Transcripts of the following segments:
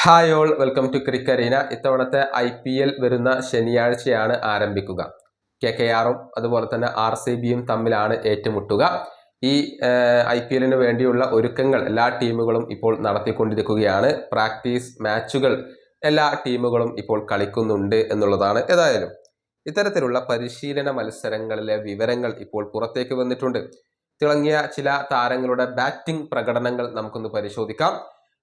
Hi all, welcome to Crickarena. ഇത്തവണത്തെ IPL വരുന്ന ശനിയാഴ്ചയാണ് ആരംഭിക്കുക. KKR-ഉം അതുപോലെ തന്നെ RCB-യും തമ്മിലാണ് ഏറ്റുമുട്ടുക. ഈ IPL-ന് വേണ്ടിയുള്ള ഒരുക്കങ്ങൾ എല്ലാ ടീമുകളും ഇപ്പോൾ നടത്തിക്കൊണ്ടിരിക്കുകയാണ്. പ്രാക്ടീസ് മാച്ചുകൾ എല്ലാ ടീമുകളും ഇപ്പോൾ കളിക്കുന്നുണ്ട് എന്നുള്ളതാണ്. ഏതായാലും ഇത്തരത്തിലുള്ള പരിശീലന മത്സരങ്ങളിലെ വിവരങ്ങൾ ഇപ്പോൾ പുറത്തേക്ക് വന്നിട്ടുണ്ട്. തിളങ്ങിയ ചില താരങ്ങളുടെ ബാറ്റിംഗ് പ്രകടനങ്ങൾ നമുക്കൊന്ന് പരിശോധിക്കാം.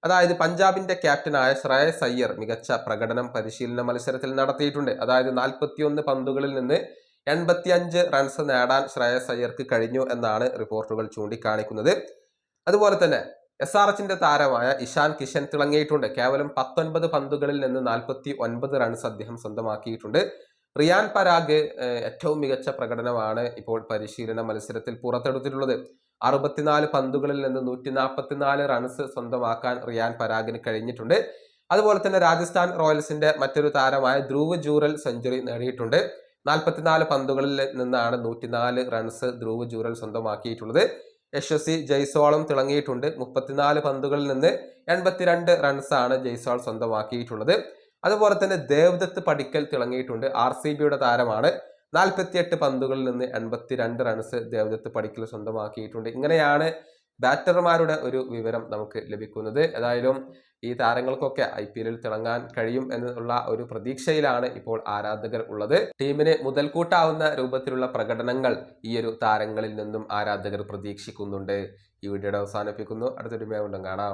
അതായത് പഞ്ചാബിന്റെ ക്യാപ്റ്റനായ ശ്രേയസ് അയ്യർ മികച്ച പ്രകടനം പരിശീലന മത്സരത്തിൽ നടത്തിയിട്ടുണ്ട്. അതായത് 41 പന്തുകളിൽ നിന്ന് 85 റൺസ് നേടാൻ ശ്രേയസ് അയ്യർക്ക് കഴിഞ്ഞു എന്നാണ് റിപ്പോർട്ടുകൾ ചൂണ്ടിക്കാണിക്കുന്നത്. അതുപോലെ തന്നെ SRHന്റെ താരമായ ഇഷാൻ കിഷൻ തിളങ്ങിയിട്ടുണ്ട്. കേവലം 19 പന്തുകളിൽ നിന്ന് 49 റൺസ് അദ്ദേഹം സ്വന്തമാക്കിയിട്ടുണ്ട്. റിയാൻ പരാഗ് ഏറ്റവും മികച്ച പ്രകടനമാണ് ഇപ്പോൾ പരിശീലന മത്സരത്തിൽ പുറത്തെടുത്തിട്ടുള്ളത്. 64 പന്തുകളിൽ നിന്ന് 144 റൺസ് സ്വന്തമാക്കാൻ റിയാൻ പരാഗിന് കഴിഞ്ഞിട്ടുണ്ട്. അതുപോലെ തന്നെ രാജസ്ഥാൻ റോയൽസിന്റെ മറ്റൊരു താരമായ ധ്രുവ് ജൂറൽ സെഞ്ചുറി നേടിയിട്ടുണ്ട്. 44 പന്തുകളിൽ നിന്നാണ് 104 റൺസ് ധ്രുവ് ജൂറൽ സ്വന്തമാക്കിയിട്ടുള്ളത്. യശസ്വി ജയ്സ്വാളും തിളങ്ങിയിട്ടുണ്ട്. 34 പന്തുകളിൽ നിന്ന് 82 റൺസാണ് ജയ്സ്വാൾ സ്വന്തമാക്കിയിട്ടുള്ളത്. അതുപോലെ തന്നെ ദേവ്ദത്ത് പടിക്കൽ തിളങ്ങിയിട്ടുണ്ട്. RCB-യുടെ താരമാണ്. 48 പന്തുകളിൽ നിന്ന് 82 റൺസ് ദേവ്ദത്ത് പടിക്കൽ സ്വന്തമാക്കിയിട്ടുണ്ട്. ഇങ്ങനെയാണ് ബാറ്റർമാരുടെ ഒരു വിവരം നമുക്ക് ലഭിക്കുന്നത്. ഏതായാലും ഈ താരങ്ങൾക്കൊക്കെ IPL-ൽ തിളങ്ങാൻ കഴിയും എന്നുള്ള ഒരു പ്രതീക്ഷയിലാണ് ഇപ്പോൾ ആരാധകർ ഉള്ളത്. ടീമിന് മുതൽക്കൂട്ടാവുന്ന രൂപത്തിലുള്ള പ്രകടനങ്ങൾ ഈ ഒരു താരങ്ങളിൽ നിന്നും ആരാധകർ പ്രതീക്ഷിക്കുന്നുണ്ട്. ഈ വീഡിയോയുടെ അവസാനിപ്പിക്കുന്നു. അടുത്തൊരു വീണ്ടും കാണാം.